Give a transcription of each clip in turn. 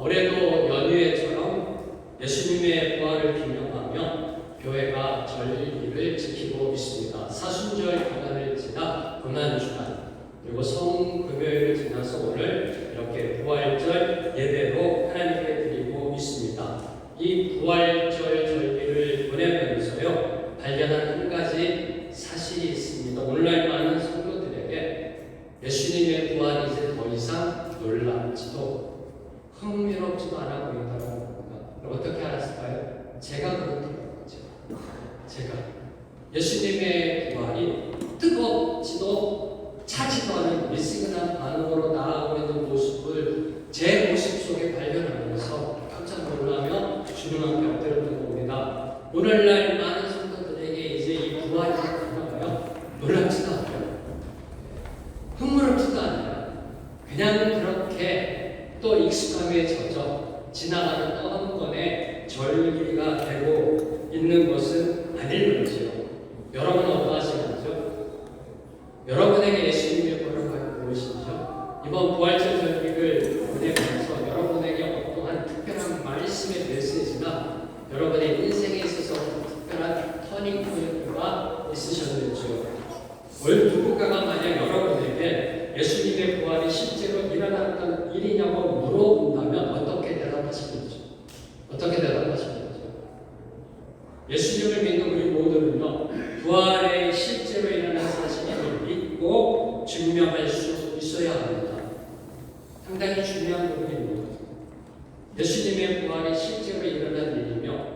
올해도 연휴에처럼 예수님의 부활을 기념하며 교회가 절기를 지키고 있습니다. 사순절 기간을 지나 고난주간 그리고 성금요일을 지나서 오늘 이렇게 부활절 예배로 하나님께 드리고 있습니다. 이 부활절 절기를 보내면서요 발견한 한 가지 사실이 있습니다. 오늘날 많은 성도들에게 예수님의 부활이 이제 더 이상 놀랍지도 흥미롭지도 않아 보인다는 겁니다. 어떻게 알았을까요? 제가 그렇다는 거죠. 제가 예수님의 부활이 뜨겁지도 차지도 않은 미스근한 반응으로 나아가고 있는 모습을 제 모습 속에 발견하면서 깜짝 놀라며 주님 앞에 엎드렸던 겁니다. 오늘날 많은 성도들에게 이제 이 부활이 다가가요. 놀랍지도 않아요. 흥미롭지도 않아요. 그냥 그렇게 또 익숙함에 젖어 지나가는 또 한 번의 절기가 되고 있는 것은 아닐 거지요. 여러분은 어떠하시는지요? 여러분에게 예수님의 부활은 무엇이죠? 이번 부활절 절기를 보내면서 여러분에게 어떠한 특별한 말씀의 메시지나 여러분의 인생에 있어서 특별한 터닝 포인트가 있으셨는지요? 오늘 누군가가 만약 여러분에게 예수님의 부활이 실제로 일어났던 일이냐고 물어본다면 어떻게 대답하시겠죠? 어떻게 대답하시겠죠? 예수님을 믿는 우리 모두는요 부활에 실제로 일어난 사실을 믿고 증명할 수 있어야 합니다. 상당히 중요한 부분입니다. 예수님의 부활이 실제로 일어난 일이며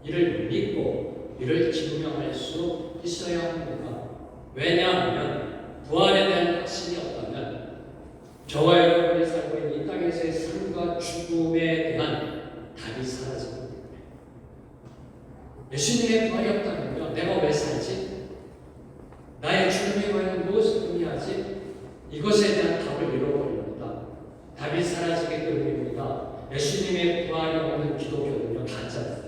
이를 믿고 이를 증명할 수 있어야 합니다. 왜냐하면 부활에 대한 확신이 없다면 저와 여러분이 살고 있는 이 땅에서의 삶과 죽음에 대한 답이 사라집니다. 예수님의 부활이 없다면요 내가 왜 살지? 나의 죽음이 과연 무엇을 의미하지? 이것에 대한 답을 잃어버립니다. 답이 사라지기 때문입니다. 예수님의 부활이 없는 기독교는요 가짜입니다.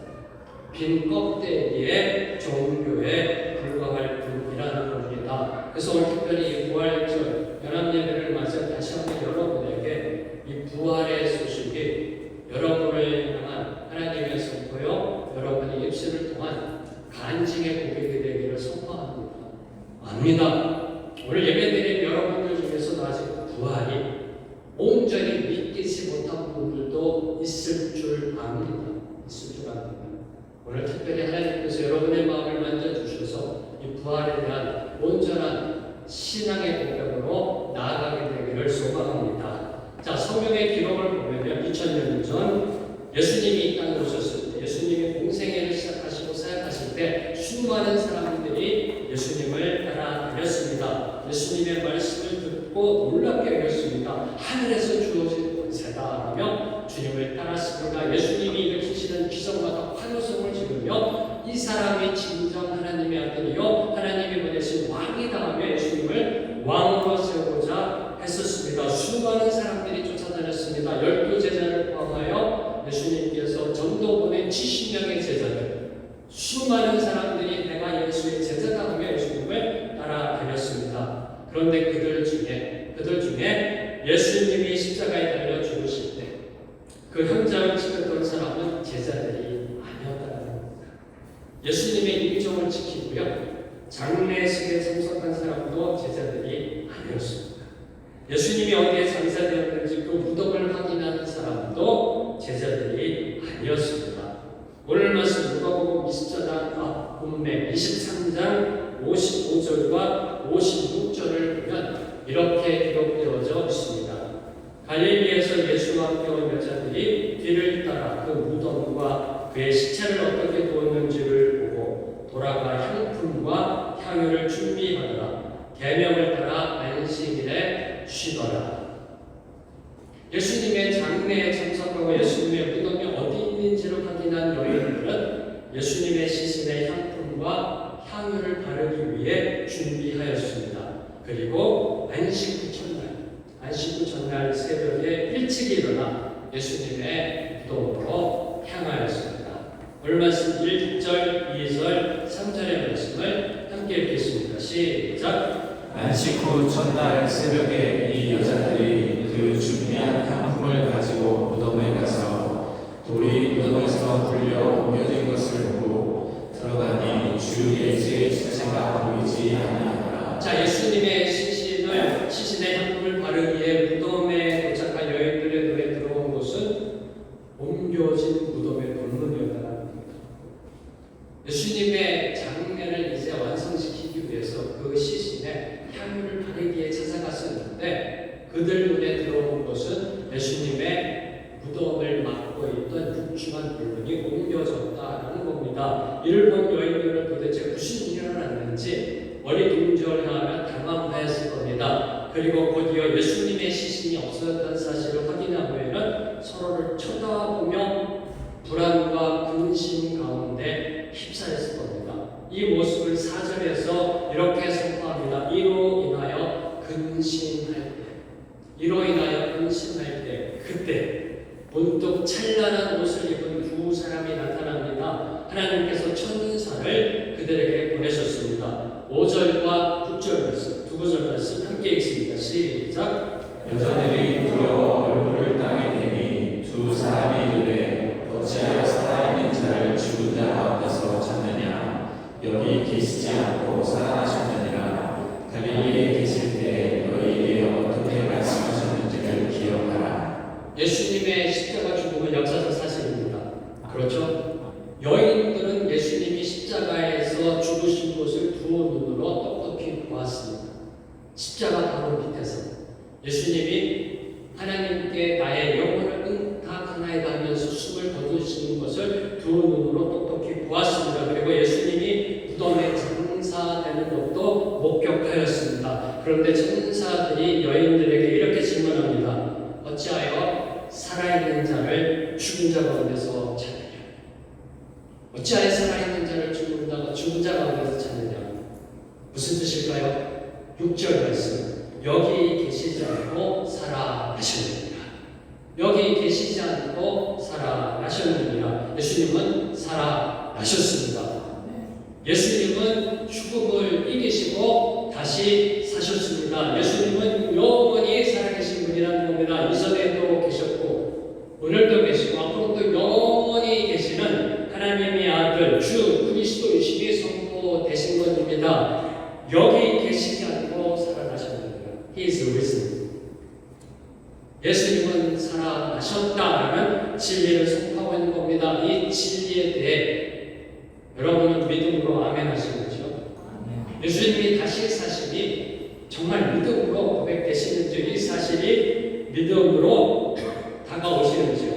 빈 껍데기의 종교에 불과할 뿐이라는 겁니다. 그래서 오늘 특별히 이 부활절 연합예배를 맞아 다시 한번 여러분에게 이 부활의 소식이 여러분을 향한 하나님의 선포요 여러분의 입술을 통한 간증의 고백이 되기를 선포합니다. 압니다. 오늘 예배드린 여러분들 중에서도 아직 부활이 온전히 믿기지 못한 분들도 있을 줄 압니다. 있을 줄 압니다. 오늘 특별히 하나님께서 여러분의 마음을 만져주셔서 이 부활에 대한 온전한 신앙의 고백으로 나아가게 되기를 소망합니다. 자, 성경의 기록을 보면 2000년 전 예수님이 이 땅에 오셨을 때 예수님이 공생애를 시작하시고 사역하실 때 수많은 사람들이 예수님을 따라다녔습니다. 예수님의 말씀을 듣고 놀랍게 여겼습니다. 하늘에서 주어진 권세다 하며 주님을 따랐습니다. 예수님이 일으키시는 기적마다 환호성을 지르며 이 사람이 진정 하나님의 아들이요 하나님이 보내신 왕이다 하며 예수님을 왕으로 세우고자 했었습니다. 수많은 사람들이 쫓아다녔습니다. 12제자를 포함하여 예수님께서 전도 보낸 70명의 제자들 수많은 사람들이 내가 예수의 제자다 하며 예수님을 따라다녔습니다. 그런데 그들 중에 예수님이 십자가에 달려 죽으실 때 그 현장을 지켰던 사람은 제자들이 아니었다는 겁니다. 예수님의 임종을 지키고요 장례식에 참석한 사람도 제자들이 아니었습니다. 예수님이 어디에 장사되었는지 그 무덤을 확인하는 사람도 제자들이 아니었습니다. 오늘 말씀 누가복음 20장 본맥 23장 55절과 56절을 보면 이렇게 기록되어져 있습니다. 갈릴리에서 예수와 함께 온 여자들이 뒤를 따라 그 무덤과 그의 시체를 어떻게 두었는지를 보고 돌아가 향품과 향유를 준비하더라. 계명을 따라 안식일에 쉬더라. 예수님의 장례에 참석하고 예수님의 무덤이 어디 있는지를 확인한 여인들은 예수님의 시신의 향품과 향유를 바르기 위해 준비하였습니다. 그리고 안식 후 첫날 새벽에 일찍 일어나 예수님의 무덤으로 향하였습니다. 오늘 말씀 1절, 2절, 3절의 말씀을 함께 읽겠습니다. 시작. 안식 후 첫날 새벽에 이 여자들이 그 준비한 향품을 가지고 무덤에 가서 시신의 향품을 바르기 위해 무덤에 도착한 여인들의 눈에 들어온 곳은 옮겨진 무덤의 덧문이었다는 겁니다. 예수님의 장면을 이제 완성시키기 위해서 그 시신에 향유를 바르기 위해 찾아갔었는데 그들 눈에 들어온 것은 예수님의 무덤을 막고 있던 육중한 물건이 옮겨졌다라는 겁니다. 이를 본 여인들은 도대체 무슨 일이 일어났는지 머리둥절하며 당황하였을 겁니다. 그리고 곧이어 예수님의 시신이 없어졌다는 사실을 확인한 후에는 서로를 쳐다보며 불안과 근심 가운데 휩싸였을 겁니다. 이 모습을 4절에서 이렇게 선포합니다. 이로 인하여 근심할 때 그때 문득 찬란한 옷을 입은 두 사람이 나타납니다. 하나님께서 천사를 그들에게 보내셨습니다. 5절과 9절 말씀, 두 구절 말씀 함께 읽습니다. 시작. 여자들이 두려워 얼굴을 땅에 대니 두 사람이 이르되 어찌하여 살아있는 자를 죽은 자 가운데서 찾느냐 여기 계시지 않고 살아나셨느니라. 갈릴리에 계실 때 너희에게 어떻게 말씀하셨는지를 기억하라. 예수님의 십자가 죽음은 역사적 사실입니다. 그렇죠? 여인들은 예수님이 십자가에서 죽으신 것을 두 눈으로 똑똑히 보았습니다. 십자가 바로 밑에서 예수님이 하나님께 나의 영혼을 응탁하나이다 하면서 숨을 거두시는 것을 두 눈으로 똑똑히 보았습니다. 그리고 예수님이 무덤에 장사되는 것도 목격하였습니다. 그런데 천사들이 여인들에게 이렇게 질문합니다. 어찌하여 살아있는 자를 죽은 자 가운데서 찾느냐? 어찌하여 살아있는 자를 죽은 자 가운데서 찾느냐? 무슨 뜻일까요? 6절 말씀. 여기 계시지 않고 살아나셨느니라. 여기 계시지 않고 살아나셨느니라. 예수님은 살아나셨습니다. 예수님은 죽음을 이기시고 다시 사셨습니다. 예수님은 영원히 살아계신 분이라는 겁니다. 이전에도 계셨고 오늘도 계시고 앞으로도 영원히 계시는 하나님의 아들 주 그리스도이심이 선포되신 것입니다. 여기 계시지 않고 살아나셨습니다. He is risen. 예수님은 살아나셨다라는 진리를 선포하고 있는 겁니다. 이 진리에 대해 여러분은 믿음으로 아멘 하시는 거죠? 예수님이 다시 사심이 정말 믿음으로 고백되시는지 이 사실이 믿음으로 다가오시는지요?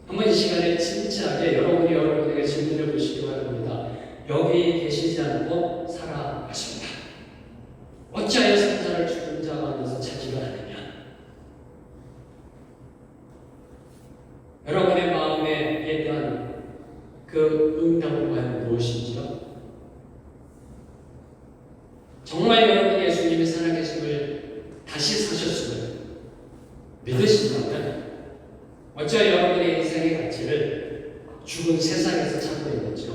한번 이 시간에 진지하게 여러분에게 질문해 보시기 바랍니다. 여기 계시지 않고 살아나십니다. 어찌하여 산자를 죽은 자 가운데서 찾지가 않느냐? 여러분의 마음에 대한 그 응답은 과연 무엇인지요? 정말 여러분이 예수님이 살아계심을 다시 사셨음을 믿으신다면 어찌하여 여러분의 인생의 가치를 죽은 세상에서 찾고 있는지요?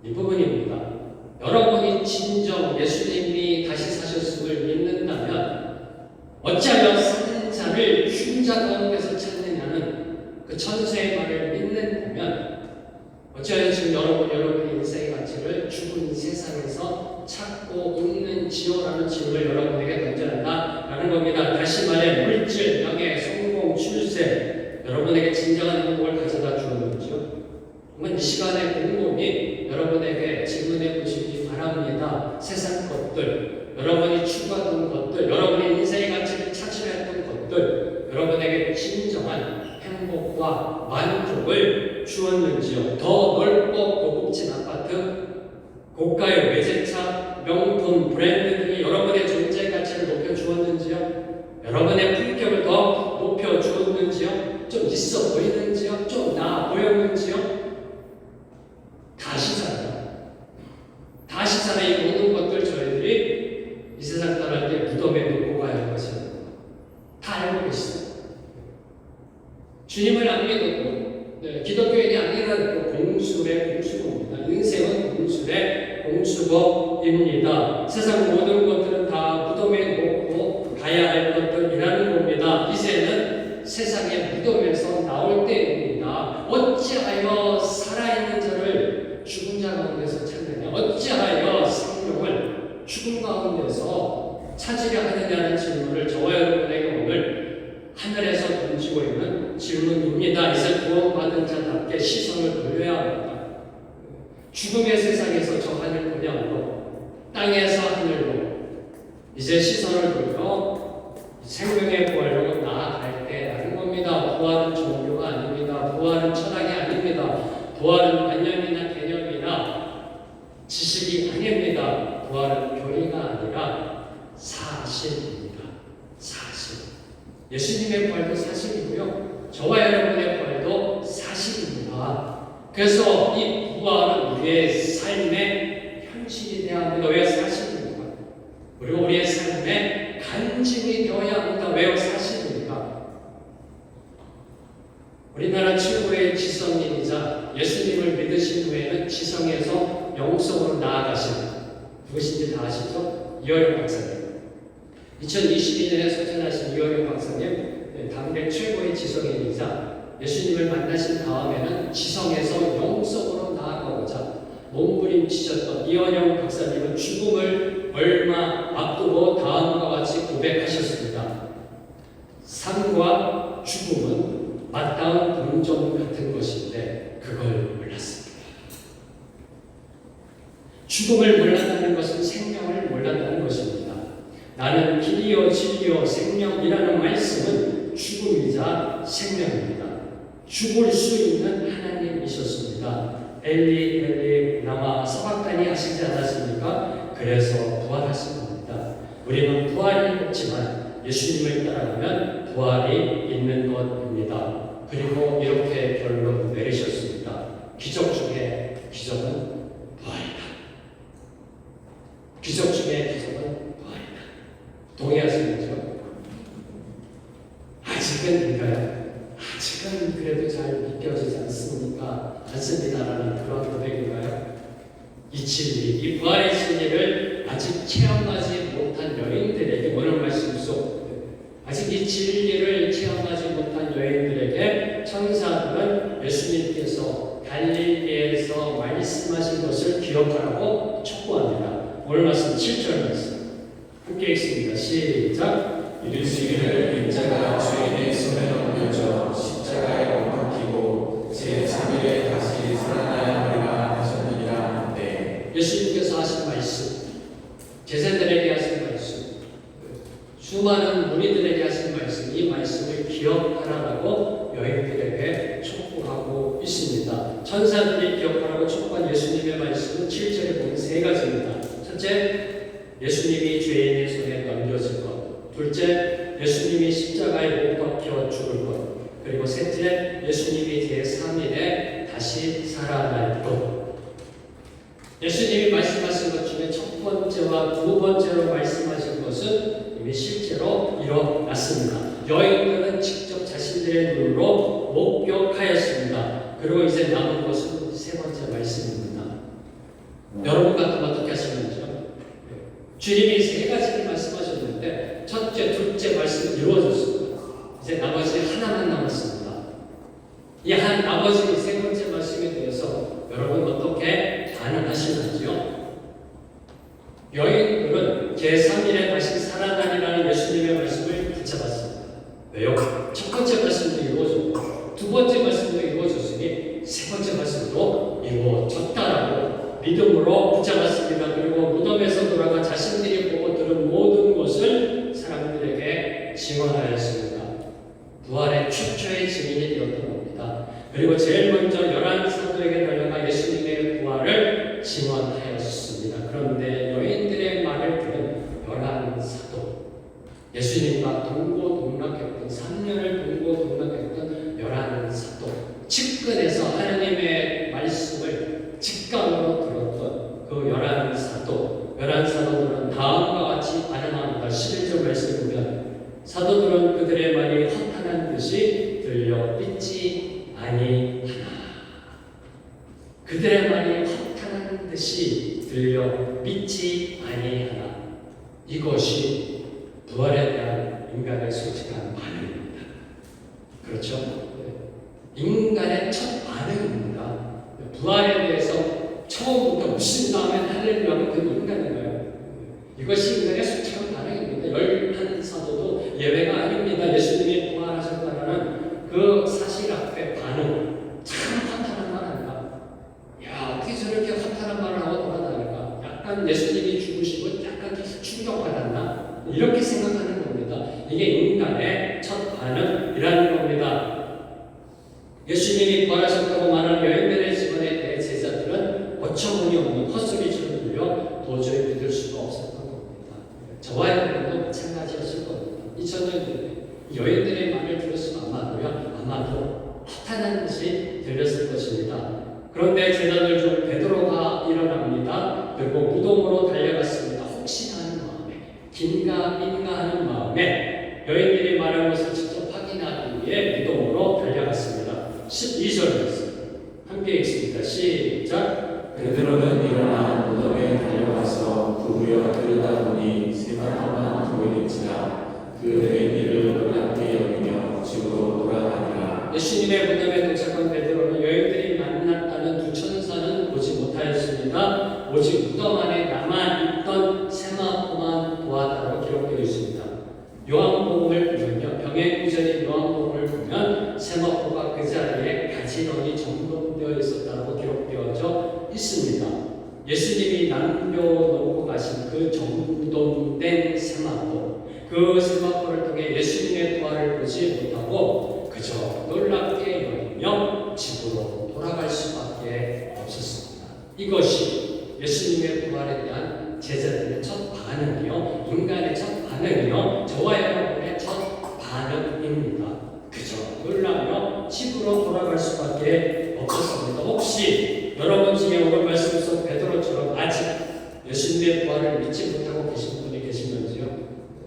이 부분입니다. 여러분이 진정 예수님이 다시 사셨음을 믿는다면 어찌하여 사는 자를 죽은 자 가운데서 찾느냐는 그 천사의 말을 믿는다면 어찌하여 지금 여러분의 인생의 가치를 죽은 세상에서 찾고 있는지요라는 질문을 여러분에게 던져낸다라는 겁니다. 다시 말해 물질, 명예, 성공, 출세 여러분에게 진정한 행복을 가져다 주었는지요? 한번 이 시간의 곰곰이 여러분에게 질문해 보시기 바랍니다. 세상 것들, 여러분이 추구하던 것들, 여러분의 인생의 가치를 찾으려 했던 것들 여러분에게 진정한 행복과 만족을 주었는지요? 더 넓고 고급진 아파트, 고가의 외제차, 명품 브랜드 등이 여러분의 존재 가치를 높여주었는지요? 여러분의 품격을 더 높여주었는지요? 좀 있어 보이는지요? 좀 나아 보였는지요? 다시 살아 이 모든 것들 저희들이 이 세상 떠날 때 무덤에 놓고 가야 할 것입니다. 다 알고 계시죠? 주님을 안 믿어도 기독교인이 아니라도 공수의 공수입니다. 인생은 공수의 공수법입니다. 세상 모든 것들은 다 무덤에 놓고 가야 할 것들이라는 겁니다. 이제는 세상의 무덤에서 나올 때입니다. 어찌하여 살아있는 자를 죽은 자 가운데서 찾느냐? 어찌하여 생명을 죽은 가운데서 찾으려 하느냐는 질문을 저와 여러분에게 오늘 하늘에서 던지고 있는 질문입니다. 이제 구원받은 자답게 시선을 돌려야 합니다. 죽음의 세상에서 저 하늘 분야로 땅에서 하늘로 이제 시선을 돌려 생명의 부활로 나아갈 때라는 겁니다. 부활은 종교가 아닙니다. 부활은 철학이 아닙니다. 부활은 관념이나 개념이나 지식이 아닙니다. 부활은 교리가 아니라 사실입니다. 사실. 예수님의 부활도 사실이고요. 저와 여러분의 부활도 사실입니다. 그래서 이 부활은 우리의 삶의 현실이 되어야 합니다. 왜 사실입니까? 그리고 우리의 삶의 간증이 되어야 합니다. 왜 사실입니까? 우리나라 최고의 지성인이자 예수님을 믿으신 후에는 지성에서 영성으로 나아가신 누구신지 다 아시죠? 이어령 박사님. 2022년에 소천하신 이어령 박사님, 당대 최고의 지성인이자 예수님을 만나신 다음에는 지성에서 영성으로 나아가고자 몸부림치셨던 이어령 박사님은 죽음을 얼마 앞두고 다음과 같이 고백하셨습니다. 삶과 죽음은 맞닿은 동전 같은 것인데 그걸 몰랐습니다. 죽음을 몰랐다는 것은 생명을 몰랐다는 것입니다. 나는 길이요 진리요 생명이라는 말씀은 죽음이자 생명입니다. 죽을 수 있는 하나님이셨습니다. 엘리 엘리 라마 사박다니 하시지 않았습니까? 그래서 부활하신 겁니다. 우리는 부활이 없지만 예수님을 따라가면 부활이 있는 것입니다. 그리고 이렇게 결론 내리셨습니다. 기적 중에 기적은 부활이다. 기적 중에 기적은 부활이다. 동의하시겠죠? 아직은인가요? 아직은 그래도 잘 믿겨지지 않습니다라는 그런 고백인가요? 이 진리, 이 부활의 진리를 아직 체험하지 못한 여인들에게 오늘 말씀 속 아직 이 진리를 체험하지 못한 여인들에게 천사들은 예수님께서 갈릴리에서 말씀하신 것을 기억하라고 촉구합니다. 오늘 말씀 7절 말씀 함께 읽습니다. 시작. 이르시기를 인자가 주인의 손에 옮겨져 십자가에 못 박히고 제3일에 다시 살아나야 하리라 하셨느니라 하는데 예수님께서 하신 말씀, 제자들에게 하신 말씀, 수많은 무리들에게 하신 말씀, 이 말씀을 기억하라고 여인들에게 촉구하고 있습니다. 천사들이 기억하라고 촉구한 예수님의 말씀은 7절에 보면 세 가지입니다. 첫째, 예수님이 죄인의 손에 넘겨질 것. 둘째, 예수님이 십자가에 못 박혀 죽을 것. 그리고 셋째, 예수님이 제3일에 다시 살아날 것. 예수님이 말씀하신 것 중에 첫 번째와 두 번째로 말씀하신 것은 이미 실제로 일어났습니다. 여인들은 직접 자신들의 눈으로 목격하였습니다. 그리고 이제 남은 것은 세 번째 말씀입니다. 여러분 같으면 어떻게 하시는지요? 주님이 세 가지를 말씀하셨는데 첫째, 둘째 말씀은 이루어졌습니다. 이제 나머지 하나만 남았습니다. 이 한 나머지 세 번째 말씀에 대해서 여러분 어떻게 반응하시는지요? 여인들은 제3일에 다시 살아나리라는 예수님의 말씀을 붙잡았습니다. 왜요? 첫 번째 말씀도 이루어졌고 두 번째 말씀도 이루어졌으니 세 번째 말씀도 이루어졌다라고 믿음으로 붙잡았습니다. 그리고 무덤에서 돌아가 자신들이 보고 들은 모든 것을 사람들에게 증언하였습니다. 부활의 최초의 증인이 되었던 겁니다. 그리고 제일 먼저 11사도에게 달려가 예수님의 부활을 증언하였습니다. 그런데 여인들의 말을 들은 11사도, 예수님과 동고동락했던 3년을 동고동락했던 11사도, 측근에서 하나님의 말씀을 직감으로 들었던 그 11사도들은 다음과 같이 반응합니다. 11절 말씀 보면 사도들은 그들의 말이 허탄한 듯이 들려 믿지 아니하나. 그들의 말이 허탄한 듯이 들려 믿지 아니하나. 이것이 부활에 대한 인간의 솔직한 반응입니다. 그렇죠? 인간의 첫 반응입니다. 부활에 대해서 처음부터 무슨 다음에 할렐루야 하면 그 인간인가요? 이것이 인간의 솔직한 반응입니다. 이렇게 생각하는 겁니다. 이게 인간의 첫 반응이라는 겁니다. 예수님이 부활하셨다고 말하는 여인들의 증언에 대해 제자들은 어처구니 없는 헛소리처럼 들려 도저히 믿을 수가 없었던 겁니다. 저와 여러분도 마찬가지였을 겁니다. 2000년 전에 여인들의 말을 들었으면 아마도 허탄한 듯이 들렸을 것입니다. 그런데 제자들 중 베드로가 일어납니다. 그리고 무덤으로 달려갔습니다. 혹시나 하는 마음에, 긴가민가 하는 마음에 여인들이 말한 것을 직접 확인하기 위해 무덤으로 달려갔습니다. 12절입니다. 함께 읽습니다. 시작. 베드로는 일어나 무덤에 달려가서 부부여 들여다보니 세마포만 보이는지라 그 여인들을 놀랍게 여기며 집으로 돌아가니라. 예수님의 무덤에 도착한 베드로는 여인들이 만났다는 두 천사는 보지 못하였습니다. 오직 무덤 안에 남아있던 세마포만 보았다고 기록되어 있습니다. 요한복음을 보면요, 병행구절인 요한복음을 보면 세마포가 그 자리에 가지런히 정돈되어 있었다고 기록되어져 있습니다. 예수님이 남겨놓고 가신 그 정돈된 세마포, 그 세마포를 통해 예수님의 부활을 보지 못하고 그저 놀랍게 여기며 집으로 돌아갈 수밖에 없었습니다. 이것이 예수님의 부활에 대한 제자들의 첫 반응이요, 인간의 첫 반응이요, 저와 여러분의 첫 반응입니다. 그저 놀라며 집으로 돌아갈 수밖에 없었습니다. 혹시 여러분 중에 오늘 말씀 속 베드로처럼 아직 예수님의 부활을 믿지 못하고 계신 분이 계시면지요?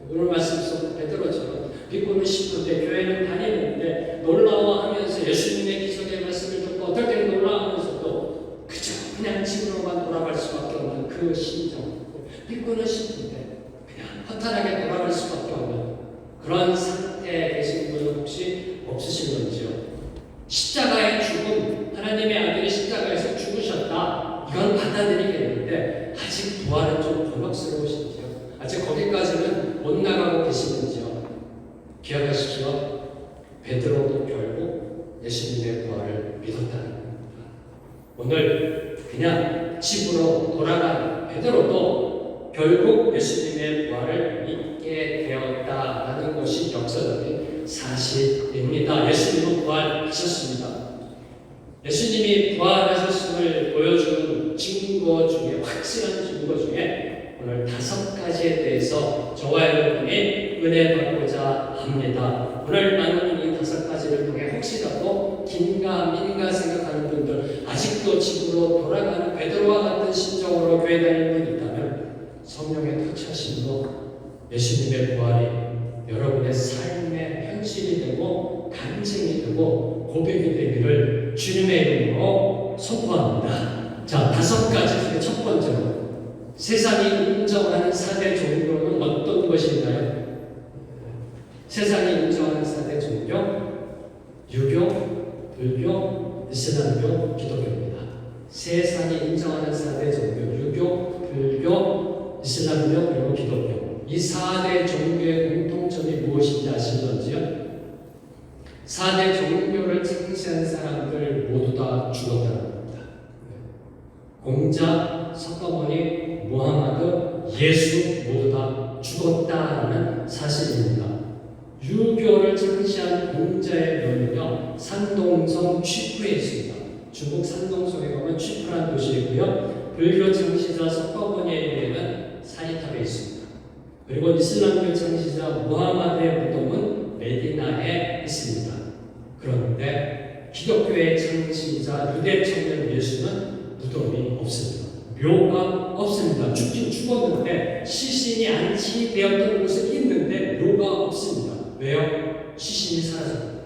오늘 말씀 속 베드로처럼 믿고는 싶은데 교회는 다니는데 놀라워하면서 예수님의 기적의 말씀을 듣고 어떨 때는 놀라워하면서도 그저 그냥 집으로만 돌아갈 수밖에 없는 그 심정, 믿고는 싶은데 그냥 허탄하게 돌아갈 수밖에 없는 그런 상태에 계신 분은 혹시 없으신건지요? 십자가의 죽음, 하나님의 아들이 십자가에서 죽으셨다, 이건 받아들이겠는데 아직 부활은 좀 곤혹스러우신지요? 아직 거기까지는 못 나가고 계시는지요? 기억하십시오. 베드로도 결국 예수님의 부활을 믿었다는 겁니다. 오늘 그냥 집으로 돌아간 베드로도 결국 예수님의 부활을 믿게 되었다라는 것이 역사적인 사실입니다. 예수님은 부활하셨습니다. 예수님이 부활하셨음을 보여주는 증거 중에, 확실한 증거 중에 오늘 5가지에 대해서 저와 여러분이 은혜 받고자 합니다. 오늘 나누는 이 5가지를 통해 혹시라도 긴가민가 생각하는 분들, 아직도 집으로 돌아가는 베드로와 같은 심정으로 교회 다니는 분이 있다면 성령의 터치하심으로 예수님의 부활이 여러분의 삶의 현실이 되고 간증이 되고 고백이 되기를 주님의 이름으로 선포합니다. 자, 5가지 중에 첫 번째로 세상이 인정하는 4대 종교는 어떤 것인가요? 세상이 인정하는 4대 종교, 유교, 불교, 이슬람교, 기독교입니다. 세상이 인정하는 4대 종교, 유교, 불교, 이슬람교, 그리고 기독교. 이 4대 종교의 공통점이 무엇인지 아시는지요? 4대 종교를 창시한 사람들 모두 다 죽었다는 겁니다. 공자, 석가모니, 무하마드, 예수 모두 다 죽었다는 사실입니다. 유교를 창시한 공자의 묘는요, 산동성 취프에 있습니다. 중국 산동성에 가면 취프라는 도시이고요. 불교 창시자 석가모니의 묘는 사이탑에 있습니다. 그리고 이슬람교 창시자 무하마드의 무덤은 메디나에 있습니다. 그런데 기독교의 창시자 유대 청년 예수는 무덤이 없습니다. 묘가 없습니다. 죽긴 죽었는데 시신이 안치되었던 곳은 있는데 묘가 없습니다. 왜요? 시신이 사라졌습니다.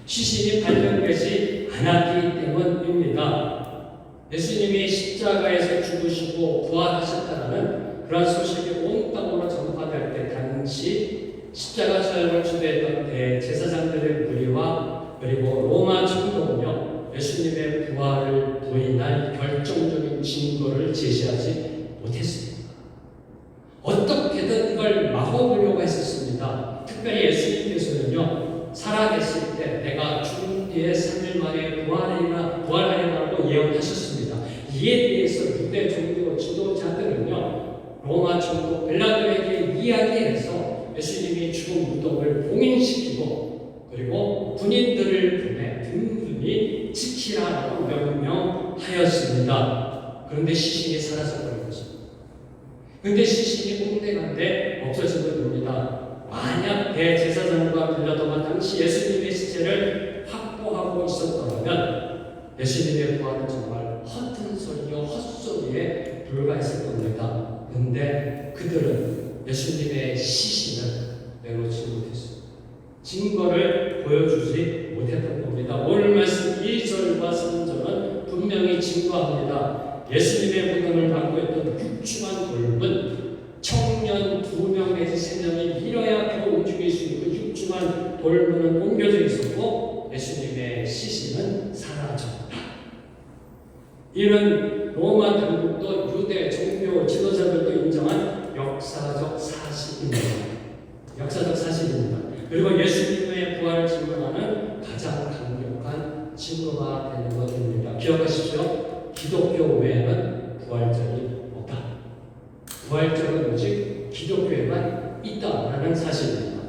시신이 발견되지 않았기 때문입니다. 예수님이 십자가에서 죽으시고 부활하셨다는 그런 소식이 온 땅으로 전파될 때 당시 십자가 사역을 주도했던 대제사장들의 무리와 그리고 로마 총독은요, 예수님의 부활을 부인할 결정적인 증거를 제시하지 못했습니다. 어떻게든 이걸 막아보려고 했었습니다. 특별히 예수님께서는요, 살아계실 때 내가 죽은 뒤에 3일 만에 부활하리라고 예언하셨습니다. 이에 대해서 유대 종교 지도자들은요, 로마 총독 빌라도에게 이야기 근데 시신이 꽁대간데 없어진 겁니다. 만약 대제사장과 빌라도가 당시 예수님의 시체를 확보하고 있었더라면 예수님의 부활은 정말 허튼 소리요 헛소리에 불과했을 겁니다. 근데 그들은 예수님의 시신을 내놓지 못했습니다. 증거를 보여주지 못했던 겁니다. 오늘 말씀 2절과 3절은 분명히 증거합니다. 예수님의 무덤을 담고있던 육중한 돌은 청년 2명 내지 3명이 밀어야 그 움직일 수 있는 육중한 돌문은 옮겨져 있었고 예수님의 시신은 사라졌다. 이는 로마 당국도 유대 종교 지도자들도 인정한 역사적 사실입니다. 역사적 사실입니다. 그리고 예수님의 부활을 증거하는 가장 강력한 증거가 되는 것입니다. 기억하십시오. 기독교 외에는 부활절이 없다. 부활절은 오직 기독교에만 있다라는 사실입니다.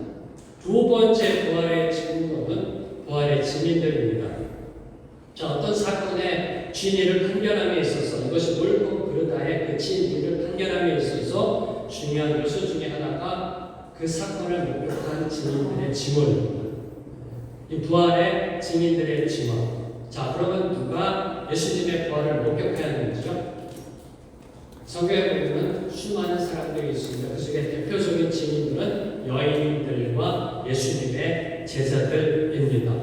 두 번째 부활의 증거는 부활의 증인들입니다. 자, 어떤 사건의 진위를 판결함에 있어서 이것이 옳고 그르다의 그 진위를 판결함에 있어서 중요한 요소 중에 하나가 그 사건을 목격한 증인들의 증언입니다. 이 부활의 증인들의 증언. 자, 그러면 누가 예수님의 부활을 목격하였는지요? 성경에 보면 수많은 사람들이 있습니다. 그 속에 대표적인 증인들은 여인들과 예수님의 제자들입니다.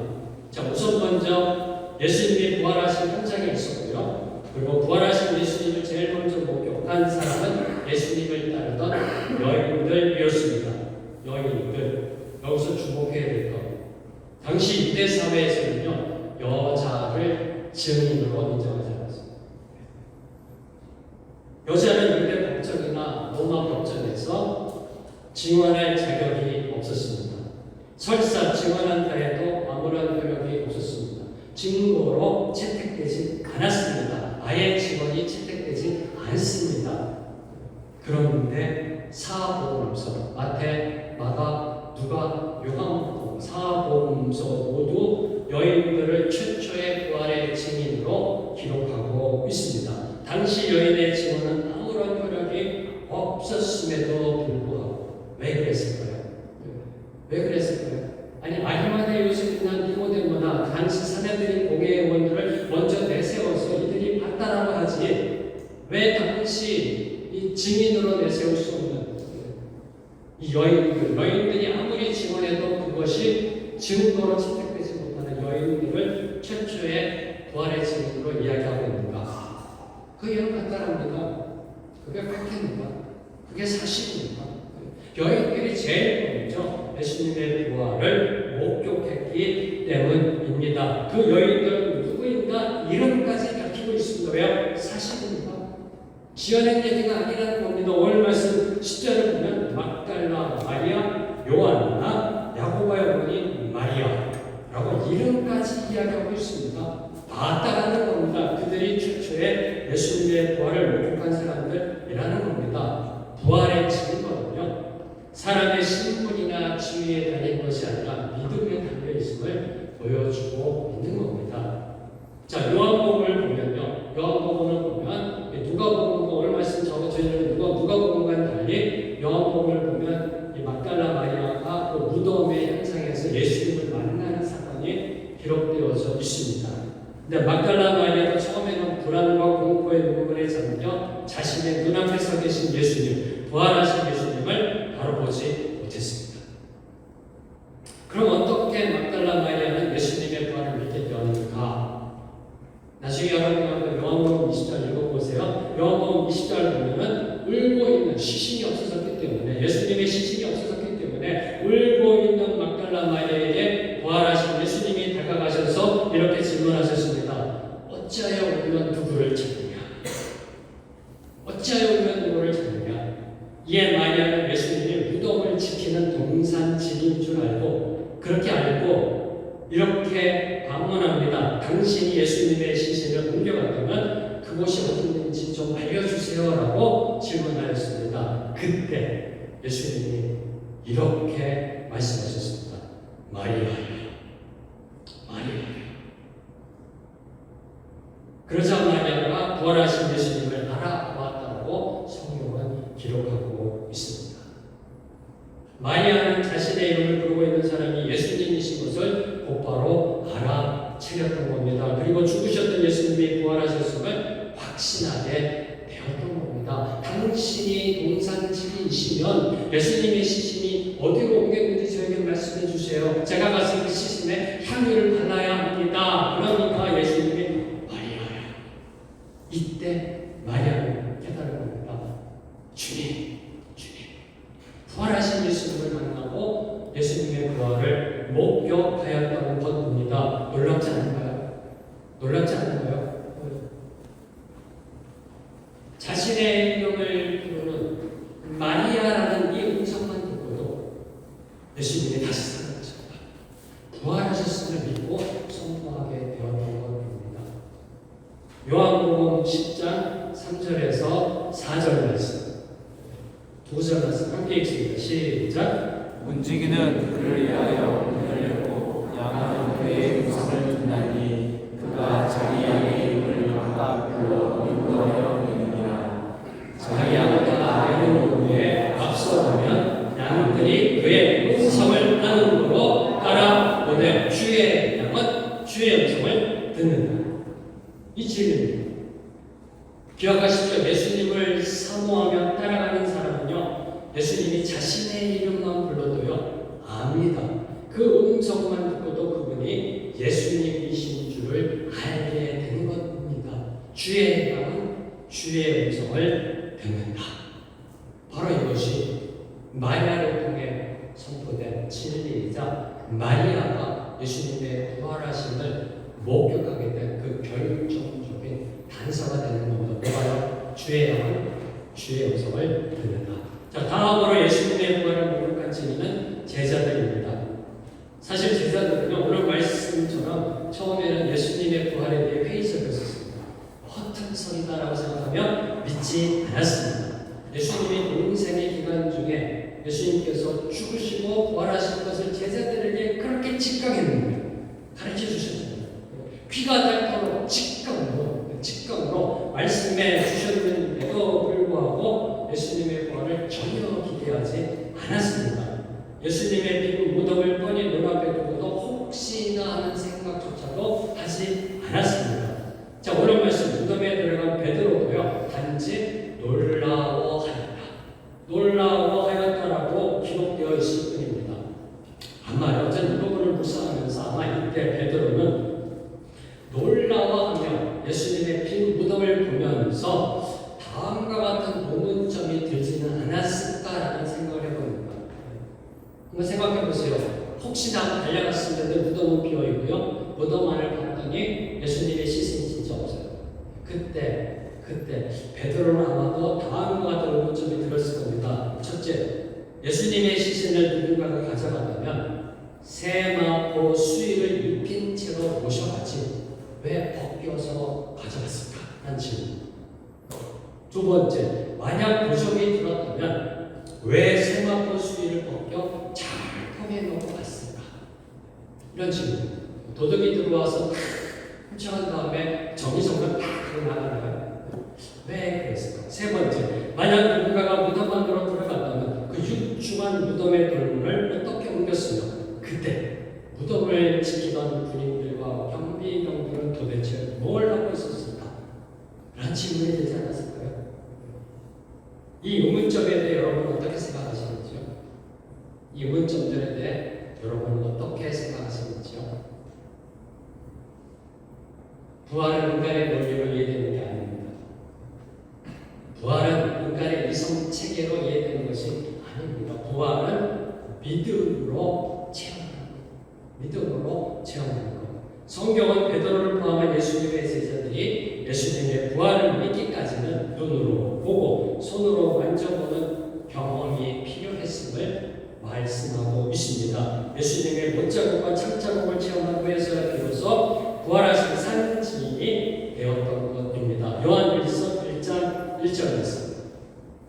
자, 우선 먼저 예수님이 부활하신 현장에 있었고요. 그리고 부활하신 예수님을 제일 먼저 목격한 사람은 예수님을 따르던 여인들이었습니다. 여인들. 여기서 주목해야 될 것. 당시 유대 사회에서는요, 여자를 증인으로 인정하지 않았습니다. 여자는 유대 법정이나 로마 법정에서 증언할 자격이 없었습니다. 설사 증언한다 해도 아무런 효력이 없었습니다. 증거로 채택되지 않았습니다. 아예 증언이 채택되지 않습니다. 그런데 사복음서, 마태, 마가, 누가, 요한복음, 사복음서 모두 여인들을 최초의 부활의 증인으로 기록하고 있습니다. 당시 여인의 증언은 아무런 효력이 없었음에도 불구하고 왜 그랬을까요? 왜 그랬을까요? 아니, 아리마대 요셉이나 니고데모나 당시 사내들인 공회의 원들을 먼저 내세워서 이들이 봤다라고 하지 왜 당시 이 증인으로 내세울 수 없는 이 여인들이 아무리 증언해도 그것이 증거로 채택되지 못하는 여인들을 최초의 부활의 증인으로 이야기하고 있는가? 그 이런 간단합니다. 그게 팩트입니다. 그게 사실입니다. 여인들이 제일 먼저 예수님의 부활을 목격했기 때문입니다. 그 여인들은 누구인가 이름까지 밝히고 있습니다. 왜요? 사실입니다. 지어낸 얘기가 아니라는 겁니다. 오늘 말씀 10절을 보면 막달라 마리아, 요한나, 야고보의 어머니 마리아라고 이름까지 이야기하고 있습니다. 맞다라는 겁니다. 그들이 최초의 예수님의 부활을 목격한 사람들이라는 겁니다. 부활의 증거는요, 사람의 신분이나 지위에 달린 것이 아니라 믿음에 달려 있음을 보여주고 있는 겁니다. 자, 요한복음을 보면요, 요한복음을 보면 누가복음과 오늘 말씀 적어져 있는 누가복음과는 달리 요한복음을 보면 이 막달라 마리아가 그 무덤의 현장에서 예수님을 만나는 사건이 기록되어져 있습니다. 근데 막달라 마리아도 처음에는 불안과 공포의 눈물에 잠겨 자신의 눈앞에 서 계신 예수님, 부활하신 예수님을 바로 보지 못했습니다. 그럼 어떻게 막달라 마리아는 예수님의 부활을 믿게 되었는가? 나중에 여러분이 한번 요한복음 20장 읽어보세요. 요한복음 20장을 보면은 울고 있는 시신이 없어졌기 때문에 예수님의 시신이 없어졌기 때문에 울고 있는 막달라 마리아에게 부활하신 예수님이 다가가셔서 이렇게 질문하셨습니다. 어찌하여 울면 누구를 찾느냐? 어찌하여 울면 누구를 찾느냐? 이에 마리아는 예수님이 무덤을 지키는 동산진인 줄 알고 그렇게 알고 이렇게 반문합니다. 당신이 예수님의 시신을 옮겨갔다면 그곳이 어딘지 좀 알려주세요 라고 질문하였습니다. 그때 예수님이 이렇게 말씀하셨습니다. 마리아, 마리아. 그러자 마리아가 부활하신 예수님을 알아보았다고 성경은 기록하고 마리아는 자신의 이름을 부르고 있는 사람이 예수님이신 것을 곧바로 알아채렸던 겁니다. 그리고 죽으셨던 예수님이 부활하셨음을 확신하게 되었던 겁니다. 당신이 동산지기이시면 예수님의 시신이 어디로 옮겼는지 저에게 말씀해 주세요. 제가 가서 그 시신에 향유를 발라야 합니다. 그러니까 예수님이 마리아야. 이때 마리아는 깨달은 겁니다. 주님, 부활하신 예수님을 만나고 예수님의 부활을 목격하였다는 것입니다. 놀랍지 않은가요? 놀랍지 않은가요? 자신의 이름을 부르는 마리아라는 이 음성만 듣고도 예수님이 다시 살아나셨다. 부활하셨음을 믿고 선포하게 되었던 것입니다. 요한복음 10장 3절에서 4절 말씀. 두 절 말씀 함께 읽습니다. 시작. 문지기는 그를 위하여 문을 열고 양은 그의 음성을 듣나니 그가 자기 양의 이름을 각각 불러 인도하여 이르니라. 자기 양보다 이름으로 위에 앞서가면 양들이 그의 음성을 하는으로 따라오되 주의 양은 주의 음성을 듣는다. 이 질문입니다. 기억하십시오. 예수님을 사모하며 따라가는 사람은요, 예수님이 자신의 이름만 불러도요 압니다. 그 음성만 듣고도 그분이 예수님이신 줄을 알게 되는 것입니다. 주의 양은 주의 음성을 듣는다. 바로 이것이 마리아를 통해 선포된 진리이자 마리아가 예수님의 부활하심을 목격하게 된 그 결정적인 단서가 되는 겁니다. 뭐가요? 주의 양은 주의 음성을 듣는다. 자, 다음으로 예수님의 부활을 목격한 진리는 제자들입니다. 사실 제자들은요, 오늘 말씀처럼 처음에는 예수님의 부활에 대해 회의적이었습니다. 허튼 소리다라고 생각하며 믿지 않았습니다. 예수님이 동생의 기간 중에 예수님께서 죽으시고 부활하신 것을 제자들에게 그렇게 직감했는데 가르쳐 주셨습니다. 귀가 닳도록 직감으로 말씀해 주셨는데도 불구하고 예수님의 부활을 전혀 기대하지 않았습니다. 예수님의 피부 무덤을 뻔히 눈앞에 두고도 혹시나 하는 생각조차도 하지 않았습니다. 자, 오늘 말씀 무덤에 들어간 베드로도요 단지 놀라워하였다라고 기록되어 있을 뿐입니다. 아마 어제는 이 부분을 묵상하면서 아마 이때 베드로는 놀라워하며 예수님의 빈 무덤을 보면서 다음과 같은 의문점이 들지는 않았을까라는 생각을 해봅니다. 한번 생각해 보세요. 혹시나 달려갔을 때도 무덤은 비어 있고요. 무덤 안을 봤더니 예수님의 시신이 진짜 없어요. 그때 베드로는 아마도 다음과 같은 의문점이 들었을 겁니다. 첫째, 예수님의 시신을 누군가가 가져간다면 세마포 수의를 입힌 채로 모셔가지 왜 벗겨서 가져갔을까? 라는 질문. 두 번째, 만약 부정이 들었다면 왜 세마포 수의를 벗겨 잘 포개놓고 갔을까? 이런 질문. 도둑이 들어와서 훔쳐간 다음에 정리정돈 팍 하고 나가나요? 왜 그랬을까? 세 번째, 만약 누군가가 무덤 안으로 들어갔다면 그 육중한 무덤의 돌문을 어떻게 옮겼으며 그때 무덤을 지키던 군인들과 경비병들은 도대체 뭘 하고 있었을까? 라는 질문이 되지 않았을까요? 이 의문점에 대해 여러분은 어떻게 생각하시는지요? 이 의문점들에 대해 여러분은 어떻게 생각하시는지요? 부활은 인간의 논리로 이해되는 게 아닙니다. 부활은 인간의 이성 체계로 이해되는 것이 아닙니다. 부활은 믿음으로 체험하는 것. 성경은 베드로를 포함한 예수님의 제자들이 예수님의 부활을 믿기까지는 눈으로 보고 손으로 만져보는 경험이 필요했음을 말씀하고 있습니다. 예수님의 못자국과 참자국을 체험한 후에서야 비로소 부활하신 산지인이 되었던 것입니다. 요한일서 1장 1절 말씀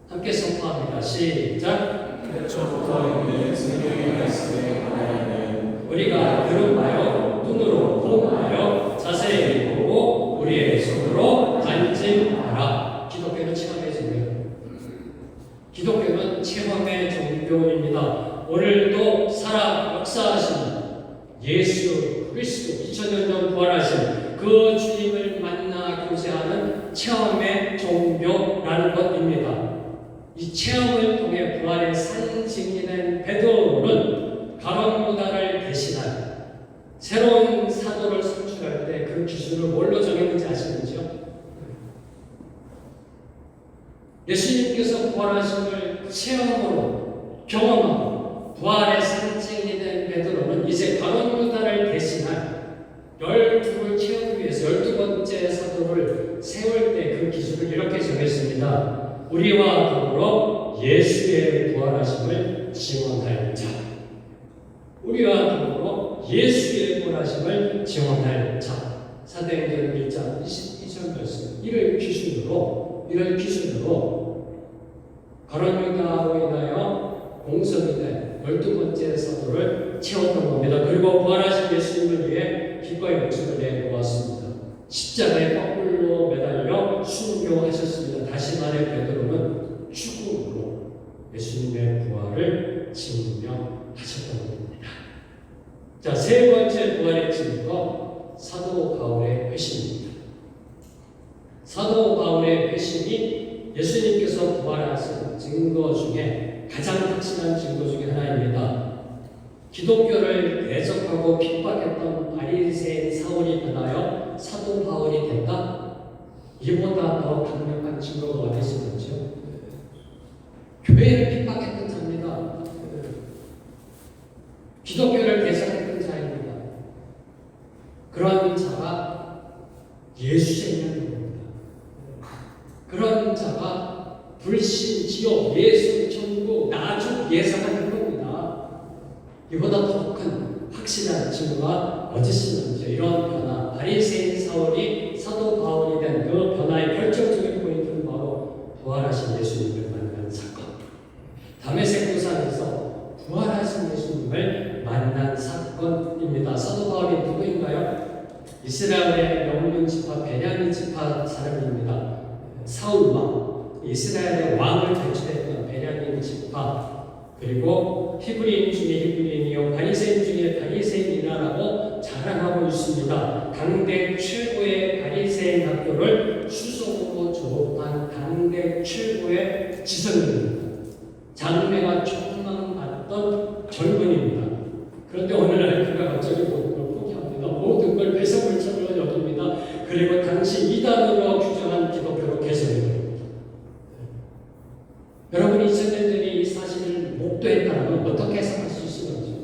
함께 선포합니다. 시작. 태초부터 있는 성경의 말씀에 관하여는 우리가 들은 바요 눈으로 본 바요 자세히 보고 우리의 손으로 간증하라. 기독교는 체험의 종교예요. 기독교는 체험의 종교입니다. 오늘도 살아 역사하신 예수 그리스도 2000년 전 부활하신 그 주님을 만나 교제하는 체험의 종교라는 것입니다. 이 체험을 통해 부활의 상징이 된 베드로는 가룟유다를 대신한 새로운 사도를 선출할 때 그 기준을 뭘로 정했는지 아시는지요? 예수님께서 부활하심을 체험으로 경험하고 부활의 상징이 된 베드로는 이제 가룟유다를 대신한 12를 채우기 위해서 12번째 사도를 세울 때 그 기준을 이렇게 정했습니다. 우리와 더불어 예수의 부활하심을 증언할 자. 우리와 더불어 예수의 부활하심을 증언할 자. 사도행전 1장 22절 말씀. 이를 기준으로 가룟유다로 인하여 공성이 된 12번째 사도를 채웠던 겁니다. 그리고 부활하신 예수님을 위해 기꺼이 목숨을 내놓았습니다. 십자가에 거꾸로 매달려 순교하셨습니다. 다시 말해 베드로는 죽음으로 예수님의 부활을 증명하셨던 겁니다. 자, 세 번째 부활의 증거, 사도 바울의 회심입니다. 사도 바울의 회심이 예수님께서 부활하신 증거 중에 가장 확실한 증거 중에 하나입니다. 기독교를 대적하고 핍박했던 바리새인 사울이 변하여 사도 바울이 됐다? 이보다 더 강력한 증거가 어디 있었죠? 교회를 핍박했던 자입니다. 기독교를 대적했던 자입니다. 그런 자가 예수쟁이라는 겁니다. 그런 자가 불신, 지옥, 예수, 천국, 나중 예상하는 겁니다. 이보다 더 큰 확실한 증거가 어디 있는지 이런 변화, 바리새인 사울이 사도 바울이 된 그 변화의 결정적인 포인트는 바로 부활하신 예수님을 만난 사건. 다메섹 도상에서 부활하신 예수님을 만난 사건입니다. 사도 바울이 누구인가요? 이스라엘의 명문 지파 베냐민 지파 사람입니다. 사울왕, 이스라엘의 왕을 대표했던 베냐민 지파, 그리고 히브리인 중에 히브리인이요 바리새인 중에 바리새인이라고 자랑하고 있습니다. 당대 최고의 바리새인 학교를 수석으로 졸업한 당대 최고의 지성인입니다. 장래가 촉망받던 젊은입니다. 그런데 오늘날 그가 갑자기 모든 걸 포기합니다. 모든 걸 배설물처럼 여깁니다. 그리고 당시 이단으로 규정한 기독교로 개설해버립니다. 여러분이 2000년전에 이 사실을 목도했다면 어떻게 해석할 수 있을지.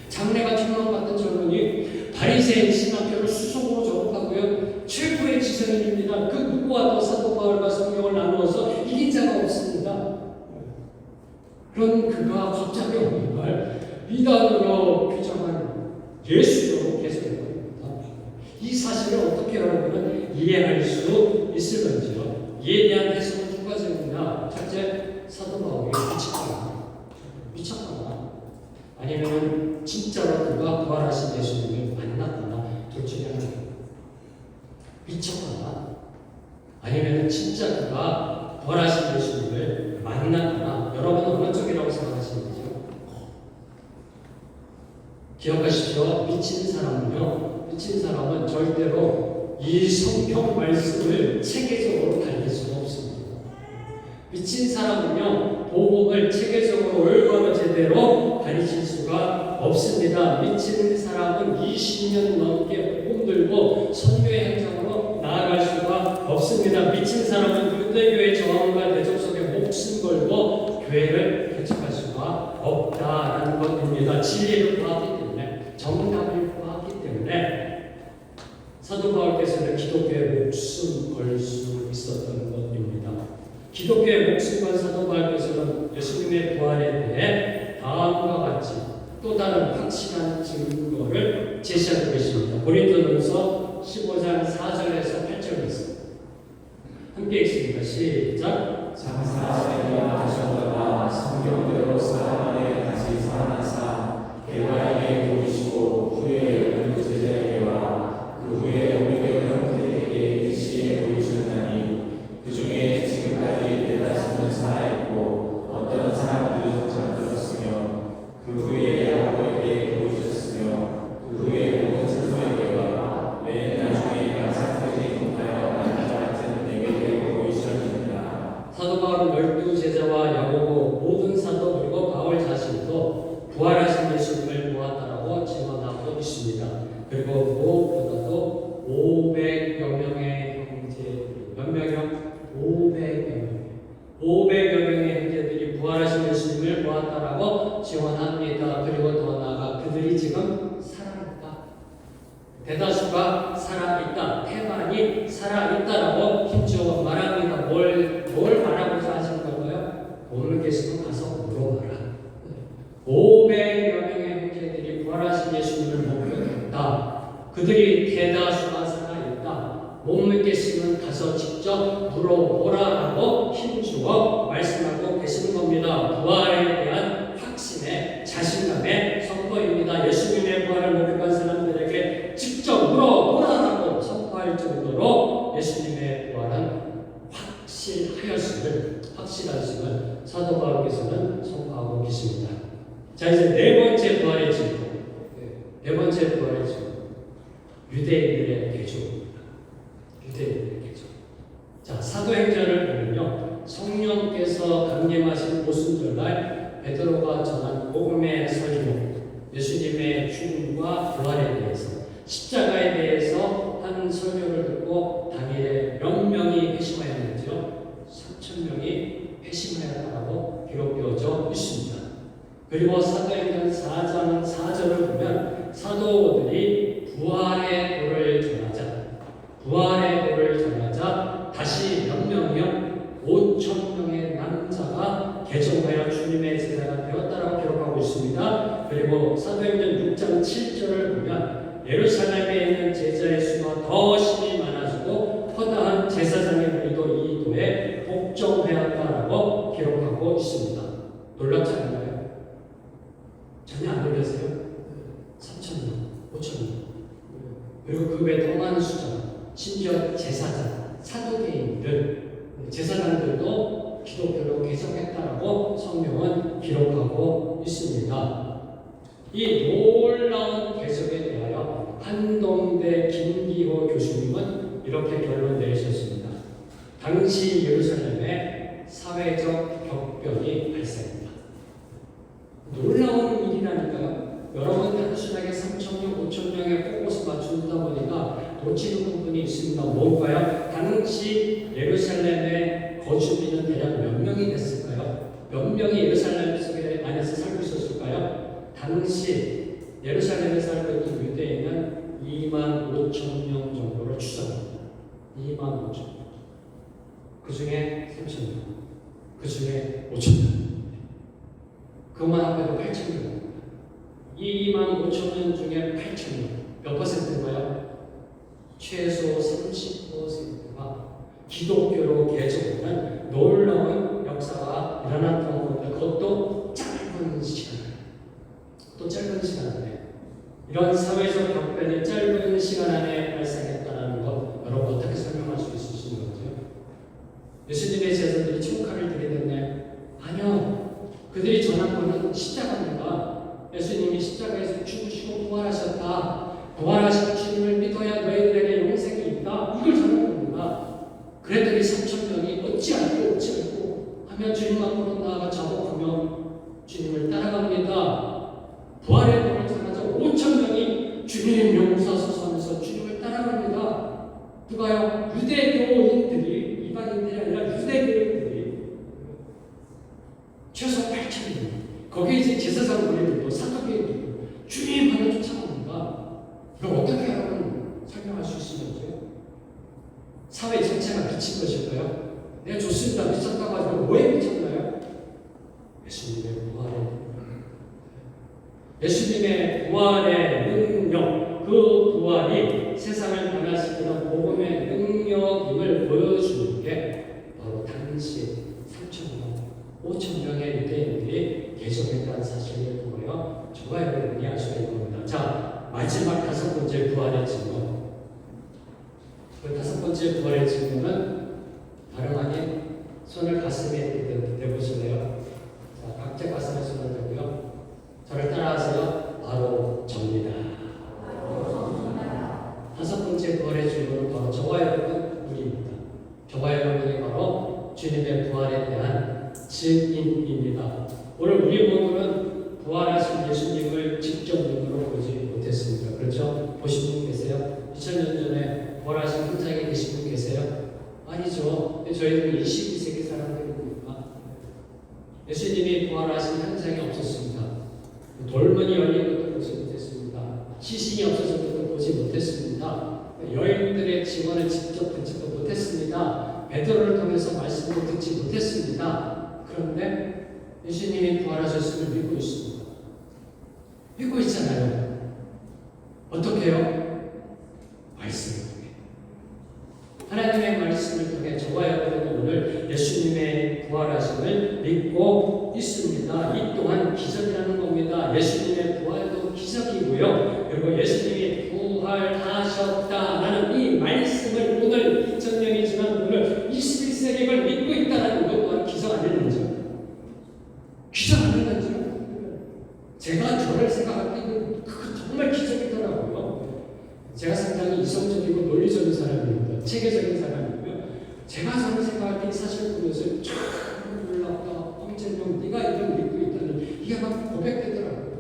장래가 촉망받던 젊은이 바리새인 신학교를 수석으로 졸업하고요. 최고의 지성인입니다. 그 누구와도 사도 바울과 성경을 나누어서 이긴 자가 없습니다. 그런 그가 갑자기 어느 날 이단으로 규정한 예수로 개설해버립니다. 이 사실을 어떻게 여러분은 이해할 수 있을런지요? 이에 대한 해석은 두 가지입니다. 첫째, 사도 바울이 미쳤거나 아니면 진짜로 그가 부활하신 예수님을 만났거나 둘 중에 하나입니다. 미쳤거나 아니면 진짜 그가 부활하신 예수님을 만났거나 여러분은 어느 쪽이라고 생각하시는지요? 기억하십시오. 미친 사람은 절대로 이 성경 말씀을 체계적으로 달릴 수가 없습니다. 미친 사람은요, 복음을 체계적으로 올바로 제대로 가르칠 수가 없습니다. 미친 사람은 20년 넘게 복음 들고 선교의 현장으로 나아갈 수가 없습니다. 미친 사람은 근대교회 저항과 대적 속에 목숨 걸고 교회를 개척할 수가 없다라는 것입니다. 진리를 구하기 때문에, 정답을 구하기 때문에 사도 바울께서는 기독교의 목숨 걸 수 있었던 것입니다. 기독교의 목숨과 사도 바울께서는 예수님의 부활에 대해 다음과 같이 또 다른 확실한 증거를 제시하고 계십니다. 고린도전서 15장 4절에서 8절 말씀 함께 읽습니다. 시작. 장사하시리라 하셨다가 성경대로 사람 안에 다시 살아나사 개바에게 보이시고 후에 열두 제자에게와 그 후에 500여 형제에게 일시에 보이셨나니 그 중에 지금까지 대다수는 살아있고 어떤 사람들은 잠들었으며 그 후에 야고보에게 보이셨으며 그 후에 모든 사도에게와 맨 나중에 양산까지 통하여 남자 같은 내게 보이셨느니라. 사도 바울은 12제자와 야고보 모든 사도 그리고 바울 자신도 부활하신 예수님을 보았다라고 증언하고 있습니다. 그리고 무엇보다도 500여 명의 형제들이 몇 명이요? 500여 명의 형제들이 부활하신 예수님을 보았다라고 증언합니다. 그리고 더 나아가 그들이 지금 살아있다. 대다수가 살아있다. 태반이 살아있다라고 힘주어 말합니다. 뭘 말하고자 하신 건가요? 오늘 계시면 가서 물어봐라. 500여 명의 형제들이 부활하신 예수님을 목격했다. 그들이 대다수가 살아있다. 못 믿겠으면 가서 직접 물어보라라고 힘주어 말씀하고 계시는 겁니다. 부활에 대한 확신의 자신감의 선포입니다. 예수님의 부활을 목격한 사람들에게 직접 물어보라라고 선포할 정도로 예수님의 부활은 확실하였음을 사도 바울께서는 선포하고 계십니다. 자, 이제 네 번째 부활의 증거. 네 번째 부활의 증거. 유대인들의 개종입니다. 유대인들의 개종. 자, 사도행전을 보면요. 성령께서 강림하신 오순절날 베드로가 전한 복음의 설교, 예수님의 죽음과 부활에 대해서, 십자가에 대해서 한 설교를 듣고 당일에 몇 명이 회심하였는지요? 3,000명이 회심하였다고 기록되어져 있습니다. 그리고 사도행전 4장 4절을 보면 사도들이 부활의 도를 전하자 다시 몇 명이요? 5,000명의 남자가 개종하여 주님의 제자가 되었다라고 기록하고 있습니다. 그리고 사도행전 6장 7절을 보면 예루살렘에 있는 제자의 수가 더 심히 많아지고 허다한 제사장의 무리도 이 도에 복종하였다라고 기록하고 있습니다. 놀랍지 않나요? 전혀 안 놀랐어요? 3,000명, 5,000명. 그리고 그 외 더 많은 숫자, 심지어 제사장, 사도계인들, 제사장들도 기독교로 개종했다라고 성경은 기록하고 있습니다. 이 놀라운 개종에 대하여 한동대 김기호 교수님은 이렇게 결론 내리셨습니다. 당시 예루살렘에 사회적 격변이 발생했다. 놀라운 일이라니까요. 여러분 단순하게 3,000명, 5,000명의 곳곳을 맞춘다 보니까 놓치는 부분이 있습니다. 뭔가요? 당시 예루살렘의 거주민은 대략 몇 명이 됐을까요? 몇 명이 예루살렘 속에 안에서 살고 있었을까요? 당시 예루살렘에 살고 있는 유대인은 25,000명 정도를 추정합니다. 25,000명. 그 중에 3,000명. 그 중에 5,000명. 그만 합해도 8,000명. 25,000명 중에 8,000명. 몇 퍼센트인가요? 최소 30%가 기독교로 개종하는 놀라운 역사가 일어났던 겁니다. 그것도 짧은 시간. 또 짧은 시간 안에. 이런 사회적 격변이 짧은 시간 안에 발생했다는 것, 여러분 어떻게 설명할 수 있으신 거죠? 예수님의 제자들이 축하를 드리겠네. 아니요. 그들이 전한 것은 십자가입니다. 예수님이 십자가에서 죽으시고 부활하셨다. 부활하신 주님을 믿어야 너희들에게 용생이 있다. 이걸 전한 겁니다. 그랬더니 3,000명이 어찌 알고 하며 주님 앞으로 나아가 자복하며 주님을 따라갑니다. 부활의 복을 전하자 5,000명이 주님 용서하소서 하면서 주님을 따라갑니다. 누가요? 유대교인들이, 이방인들이 아니라 유대교인들이 최소 8,000명. 거기에 이제 제사장 무리들도 사도계인들도 주님 하며 쫓아갑니다. 그럼 어떻게 여러분 설명할 수 있으면서요? 사회 전체가 미친 것일까요? 네, 좋습니다. 미쳤다고 하지만 뭐에 미쳤나요? 예수님의 부활의 능력, 그 부활이 세상을 변화시키는 복음의 능력임을 보여주는 게 바로 당시 3,000명, 5,000명의 유대인들이 개종했다는 사실을 보고요. 저와 여러분이 알 수가 있는 겁니다. 자, 마지막 5번째 부활의 증거. 그 5번째 부활의 증거는 다름 아닌 손을 가슴에 대보실래요? 자, 각자 가슴에 손을 대고요. 저를 주님의 부활에 대한 증인입니다. 오늘 우리 모두는 부활하신 예수님을 직접 눈으로 보지 못했습니다. 그렇죠? 보신 분 계세요? 2000년 전에 부활하신 현장에 계신 분 계세요? 아니죠. 저희들은 21세기 사람들입니다. 예수님이 부활하신 현장이 없었습니다. 돌문이 열린 것도 보지 못했습니다. 시신이 없어진 것도 보지 못했습니다. 여인들의 증언을 직접 듣지도 못했습니다. 베드로를 통해서 말씀을 듣지 못했습니다. 그런데 예수님이 부활하셨음을 믿고 있습니다. 믿고 있잖아요. 어떻게 해요? 말씀을 통해. 하나님의 말씀을 통해 저와 여러분은 오늘 예수님의 부활하심을 믿고 있습니다. 이 또한 기적이라는 겁니다. 예수님의 부활도 기적이고요. 그리고 예수님이 부활하셨다라는 이 말씀을 오늘 2000년이 지난 오늘 21세기를 믿고 있다는 것 또한 기적 아니는지요? 기적 아니는지요? 제가 저를 생각할 때 그거 정말 기적이더라고요. 제가 상당히 이성적이고 논리적인 사람입니다. 체계적인 사람이고요. 제가 저를 생각할 때 사실 그것을 쫙 몰랐다. 황재명 네가 이걸 믿고 있다니 이게 막 고백되더라고요.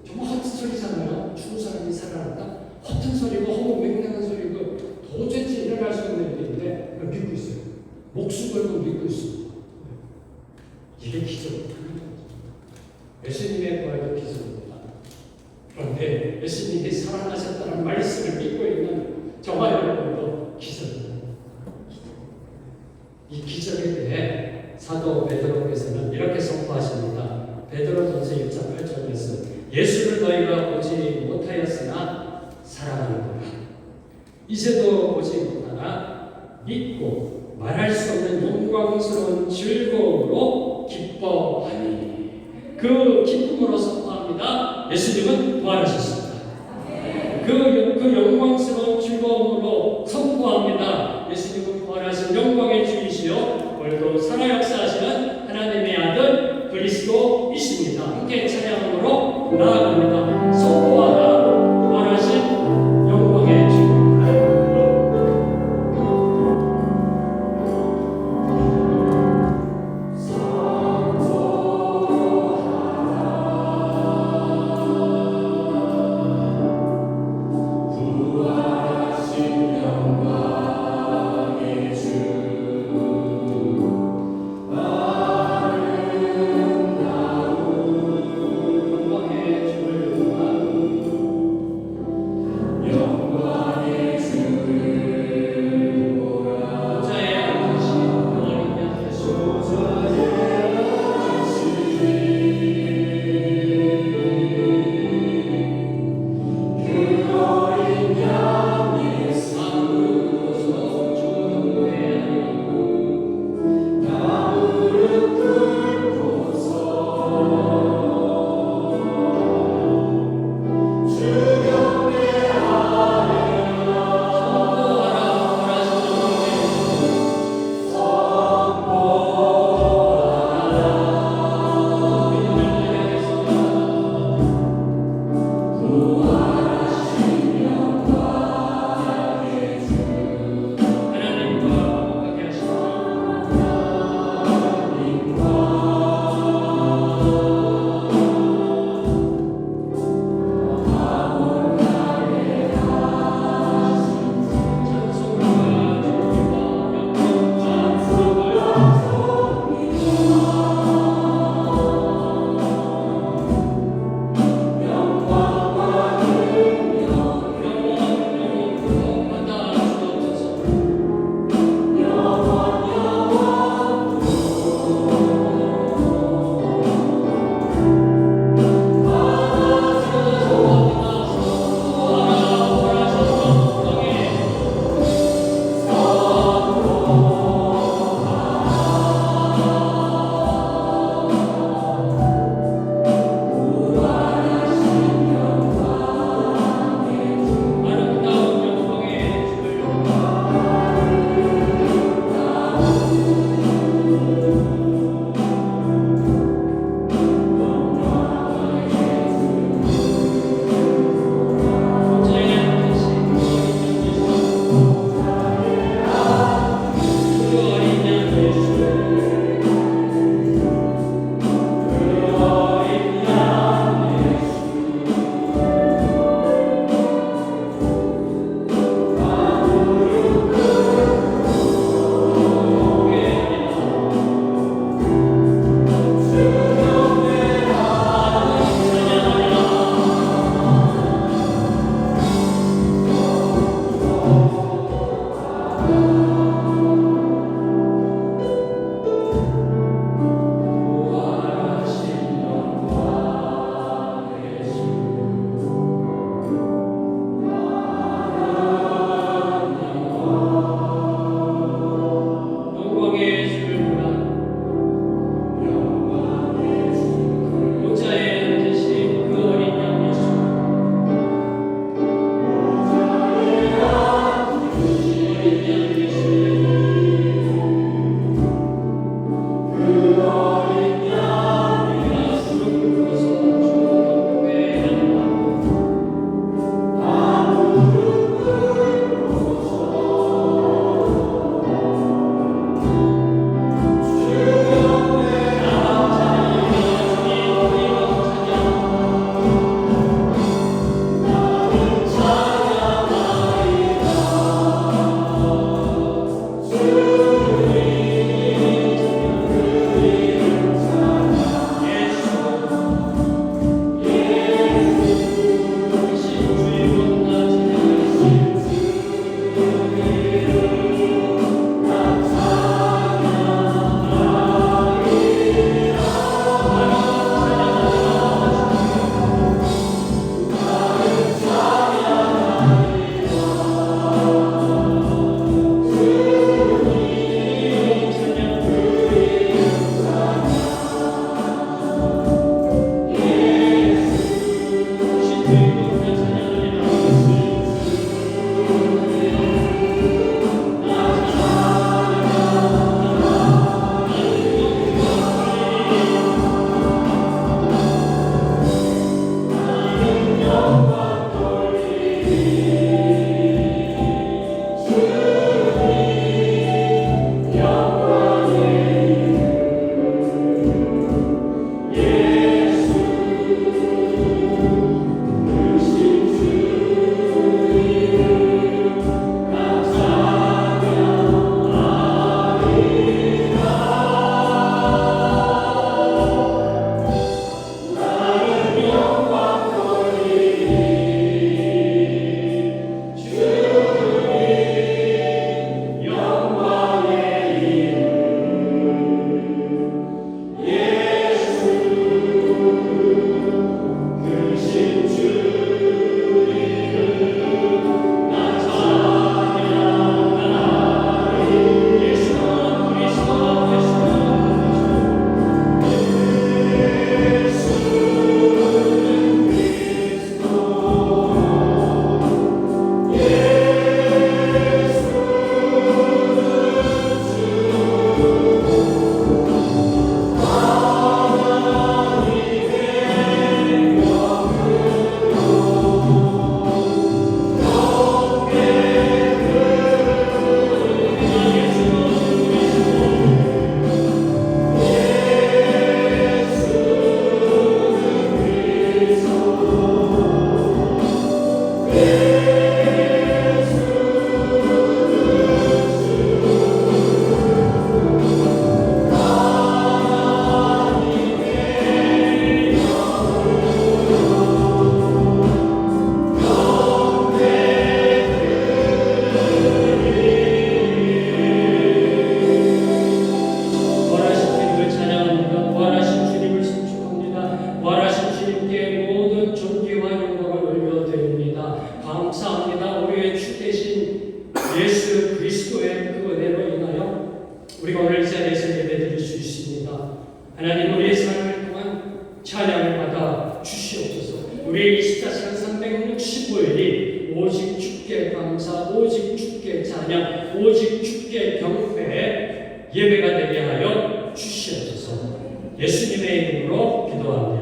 정말 허튼 소리잖아요. 죽은 사람이 살아났다. 허튼 소리고 허무맹랑한 소리고 도저히 일어날 수 없는 일인데 믿고 있어요. 목숨 걸고 믿고 있습니다. 이게 기적입니다. 예수님의 부활도 기적입니다. 그런데 예수님이 살아나셨다는 말씀을 믿고 있는 저와 여러분도 기적입니다. 이 기적에 대해 사도 베드로께서는 이렇게 선포하십니다. 베드로전서 1장 8절에서 예수를 너희가 보지 못하였으나 사랑하는구나. 이제도 보지 못하나 믿고 말할 수 없는 영광스러운 즐거움으로 기뻐하니. 그 기쁨으로 선포합니다. 예수님은 부활하셨습니다. 그 영광스러운 즐거움으로 선포합니다. 예수님은 부활하신 영광의 주이시요 오늘도 살아 역사하시는 하나님의 아들 그리스도이십니다. 함께 찬양으로 나아갑니다. 선포하라 부활하신 영광의 주. 영광의 주를 자리에서 예배드릴 수 있습니다. 하나님, 우리의 삶을 통한 찬양을 받아 주시옵소서. 우리의 24시간 365일이 오직 주께 감사, 오직 주께 찬양, 오직 주께 경배 예배가 되게 하여 주시옵소서. 예수님의 이름으로 기도합니다.